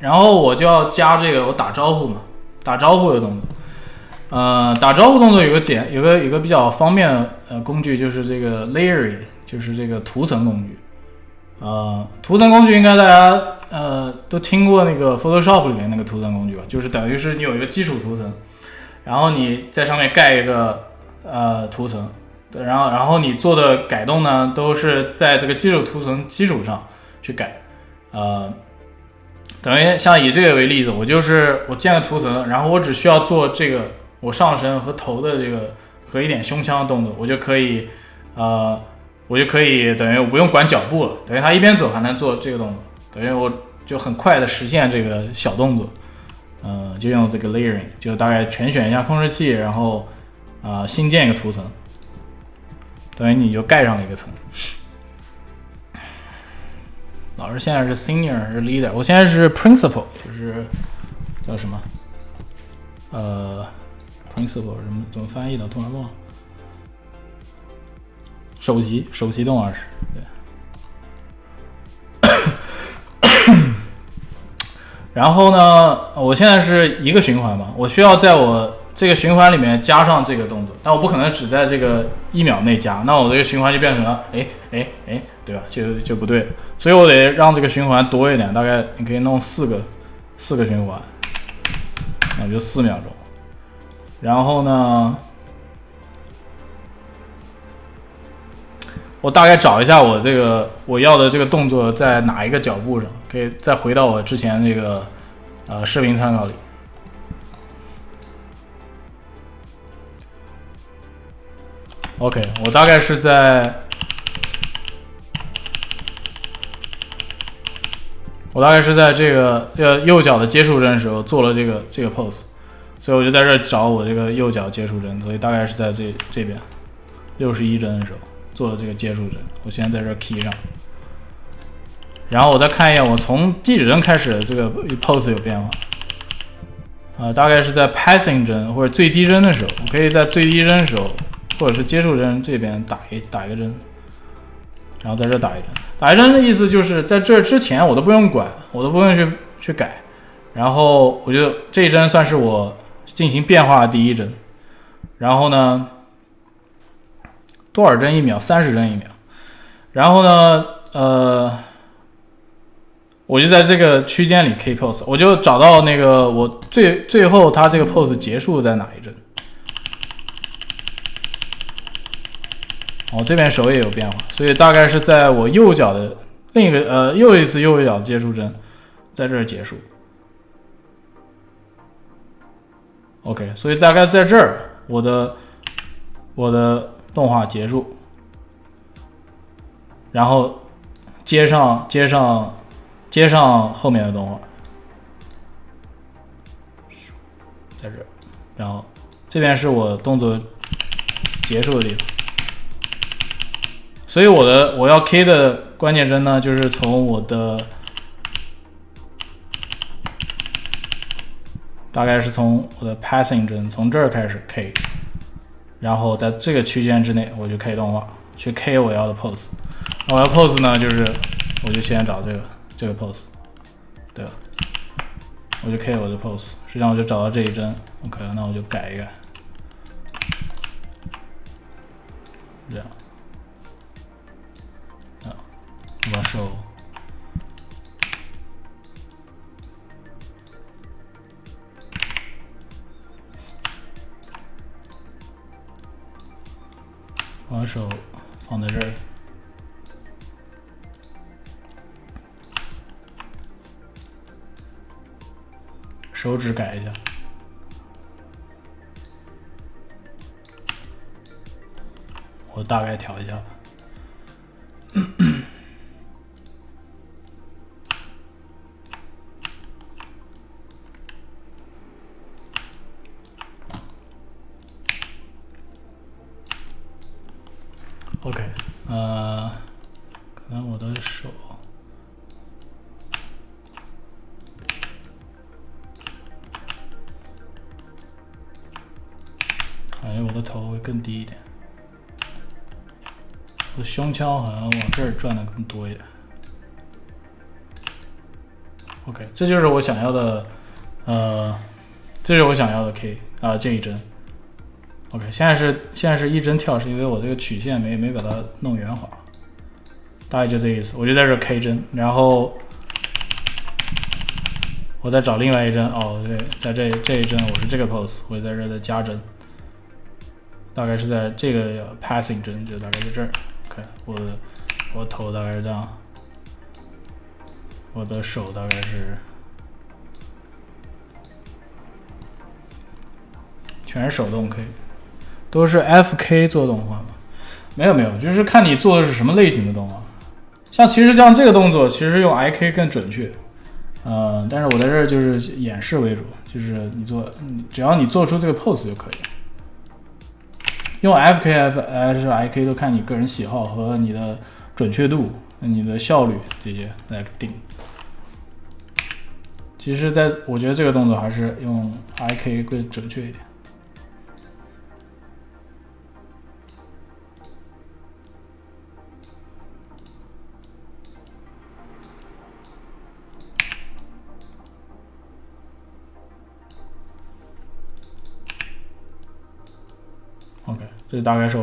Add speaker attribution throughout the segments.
Speaker 1: 然后我就要加这个我打招呼嘛，打招呼的动作。打招呼动作有个比较方便的工具，就是这个 layering， 就是这个图层工具。图层工具应该大家都听过那个 Photoshop 里面那个图层工具吧，就是等于是你有一个基础图层，然后你在上面盖一个图层，然后你做的改动呢都是在这个基础图层基础上去改。等于像以这个为例子，我建个图层，然后我只需要做这个我上身和头的这个和一点胸腔的动作，我就可以等于我不用管脚步了，等于他一边走还能做这个动作，等于我就很快的实现这个小动作。就用这个 layering， 就大概全选一下控制器，然后新建一个图层，等于你就盖上了一个层。老师现在是 senior 是 leader， 我现在是 principal， 就是叫什么principal 怎么翻译的？突然忘了。首席动画师，对。然后呢，我现在是一个循环嘛，我需要在我这个循环里面加上这个动作，但我不可能只在这个1秒内加，那我这个循环就变成了对吧？就不对，所以我得让这个循环多一点，大概你可以弄4个循环，那就4秒钟。然后呢，我大概找一下我要的这个动作在哪一个脚步上，可以再回到我之前这个视频参考里。OK， 我大概是在这个右脚的接触针的时候做了这个 pose， 所以我就在这找我这个右脚接触针，所以大概是在这边61针的时候做了这个接触针，我现在在这 key 上，然后我再看一眼我从地指针开始这个 pose 有变化，大概是在 passing 针或者最低针的时候，我可以在最低针的时候或者是接触针这边打一个针，然后在这打一针。打一针的意思就是在这之前我都不用管，我都不用去改，然后我就这一针算是我进行变化的第一针。然后呢，多少针1秒？30针1秒。然后呢，我就在这个区间里 K pose， 我就找到那个我最后它这个 pose 结束在哪一针。这边手也有变化，所以大概是在我右脚的另一个又一次右脚接触针，在这儿结束。OK， 所以大概在这儿我的动画结束，然后接上后面的动画，在这儿，然后这边是我动作结束的地方。所以我要 K 的关键针呢，就是从我的大概是从我的 passing 针从这儿开始 K， 然后在这个区间之内我就 K 动画，去 K 我要的 pose。我要 pose 呢，就是我就先找这个 pose， 对吧？我就 K 我的 pose， 实际上我就找到这一针 ，OK， 那我就改一改，这样。把手放在这儿，手指改一下，我大概调一下吧。OK， 可能我的手感觉我的头会更低一点，我的胸腔好像往这儿转的更多一点。OK， 这就是我想要的，这是我想要的 K 这一帧。OK， 现在是一帧跳，是因为我这个曲线没把它弄圆滑，大概就这意思。我就在这 K 帧，然后我再找另外一帧，对，在这一帧我是这个 pose， 我就在这再加帧，大概是在这个 passing 帧，就大概在这儿。OK， 我头大概是这样，我的手大概是。全是手动 K， 都是 FK 做动画吗？没有，就是看你做的是什么类型的动画。其实像这个动作，其实用 IK 更准确。但是我在这儿就是演示为主，就是只要你做出这个 pose 就可以。用 FK 还是 IK 都看你个人喜好和你的准确度、你的效率这些来定。其实我觉得这个动作还是用 IK 更准确一点。OK， 这大概是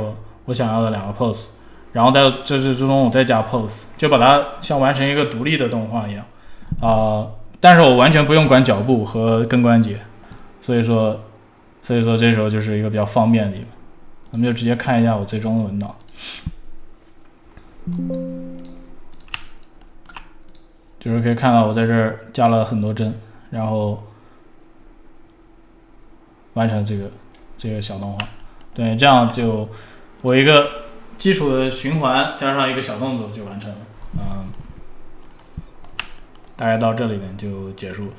Speaker 1: 我想要的2个 pose， 然后在这之中我再加 pose， 就把它像完成一个独立的动画一样。但是我完全不用管脚步和跟关节，所以说这时候就是一个比较方便的地方。我们就直接看一下我最终的文档，就是可以看到我在这儿加了很多帧，然后完成这个小动画。对，这样就我一个基础的循环加上一个小动作就完成了。大概到这里面就结束了。